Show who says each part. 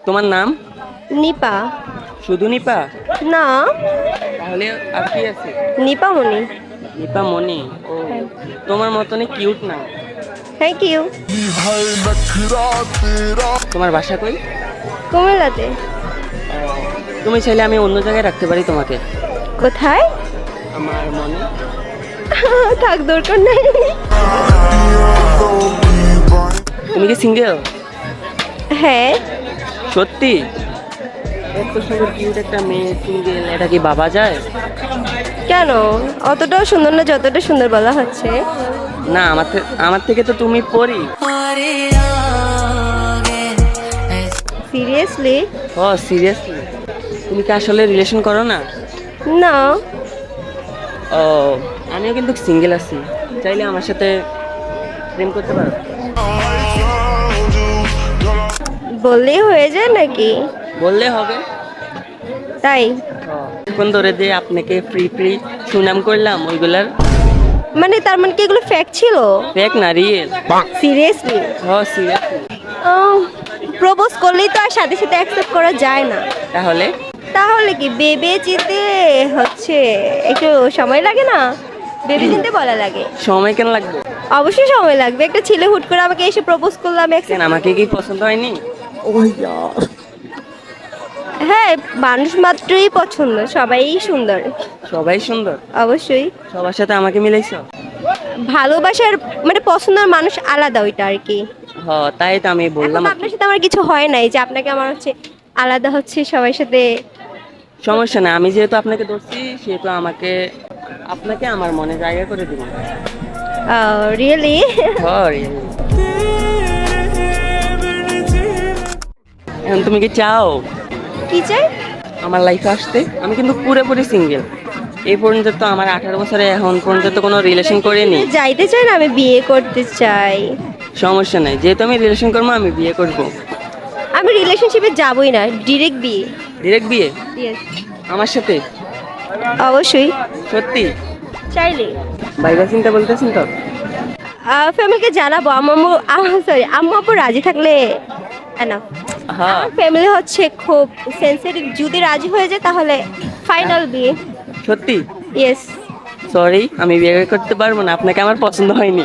Speaker 1: তোমার নাম?
Speaker 2: নিপা।
Speaker 1: শুধু নিপা?
Speaker 2: না,
Speaker 1: তাহলে আর কি আছে?
Speaker 2: নিপামণি।
Speaker 1: নিপা মনি। ও, তোমার মতনই কিউট না?
Speaker 2: Thank you.
Speaker 1: তোমার বাসা কই?
Speaker 2: কুমিল্লাতে।
Speaker 1: তুমি চাইলে আমি অন্য জায়গায় রাখতে পারি তোমাকে।
Speaker 2: কোথায়?
Speaker 1: আমার মনে।
Speaker 2: থাক, দরকার নেই।
Speaker 1: তুমি কি সিঙ্গেল?
Speaker 2: হ্যাঁ।
Speaker 1: সত্যি? এত সুন্দর কিউট একটা মেয়ে সিঙ্গেল, এটা কি ভাবা যায়?
Speaker 2: কেন? অতটাও সুন্দর না যতটা সুন্দর বলা হচ্ছে।
Speaker 1: না, আমার থেকে তো তুমি পরি।
Speaker 2: সিরিয়াসলি?
Speaker 1: ও সিরিয়াসলি? তুমি কি আসলে রিলেশন করো না?
Speaker 2: না।
Speaker 1: ও, আমিও কিন্তু সিঙ্গেল আছি, চাইলে আমার সাথে প্রেম করতে পারো।
Speaker 2: বললেই হয়ে যায় নাকি?
Speaker 1: বললে হবে।
Speaker 2: তাই?
Speaker 1: এখন ধরে যে আপনাকে ফ্রি ফ্রি সুনাম করলাম ওইগুলার।
Speaker 2: মানে তার মানে কি এগুলো ফ্যাক্ট ছিল?
Speaker 1: ফেক না, রিয়েল।
Speaker 2: সিরিয়াসলি?
Speaker 1: ও সিরিয়াসলি?
Speaker 2: প্রপোজ করলেই তো আর সাথে সাথে অ্যাকসেপ্ট করা যায় না।
Speaker 1: তাহলে?
Speaker 2: তাহলে কি ভেবে চিনতে হচ্ছে, একটু সময় লাগে না? ভেবে চিনতে বলা লাগে।
Speaker 1: সময় কেন লাগবে?
Speaker 2: অবশ্যই সময় লাগবে। একটা ছেলে হুট করে আমাকে এসে প্রপোজ করলো, আমি
Speaker 1: কেন,
Speaker 2: accept-
Speaker 1: আমাকে কি পছন্দ হয়নি?
Speaker 2: হ্যাঁ, মানুষ মাত্রই পছন্দ, সবাই সুন্দর।
Speaker 1: সবাই সুন্দর?
Speaker 2: অবশ্যই।
Speaker 1: সবার সাথে আমাকে মিলাইছো?
Speaker 2: ভালোবাসার মানে পছন্দের মানুষ আলাদা, ওইটা আর কি।
Speaker 1: হ, তাই তো আমি বললাম
Speaker 2: এখন
Speaker 1: আর কি।
Speaker 2: আপনার সাথে আমার কিছু হয় নাই যে আপনাকে আমার হচ্ছে আলাদা হচ্ছে সবার সাথে।
Speaker 1: সমস্যা না, আমি যেহেতু আপনাকে ধরছি সেহেতু আপনাকে আমার মনে জায়গা করে দিব।
Speaker 2: রিয়েলি?
Speaker 1: এখন তুমি কি চাও
Speaker 2: কি চাই?
Speaker 1: আমার লাইফে আসতে? আমি কিন্তু পুরোপুরি সিঙ্গেল। এই পর্যন্ত তো আমার 18 বছরে এখন পর্যন্ত তো কোনো রিলেশন করিনি।
Speaker 2: যাইতে চাই না, আমি বিয়ে করতে চাই।
Speaker 1: সমস্যা নাই, যেহেতু আমি রিলেশন করবো আমি বিয়ে করব।
Speaker 2: আমি রিলেশনশিপে যাবই না, ডিরেক্ট বিয়ে।
Speaker 1: ডিরেক্ট বিয়ে?
Speaker 2: Yes,
Speaker 1: আমার সাথে?
Speaker 2: অবশ্যই।
Speaker 1: সত্যি?
Speaker 2: চাইলে
Speaker 1: ভাইবা চিন্তা বলতেছেন তো?
Speaker 2: ফ্যামিলিকে জানাবো। আম্মু আপু রাজি থাকলে এনাফ।
Speaker 1: হ্যাঁ।
Speaker 2: ফ্যামিলি হচ্ছে খুব সেনসিটিভ, যদি রাজি হয়ে যায় তাহলে ফাইনাল বিয়ে।
Speaker 1: সত্যি?
Speaker 2: ইয়েস।
Speaker 1: সরি, আমি বিয়ে করতে পারবো না, আপনাকে আমার পছন্দ হয়নি।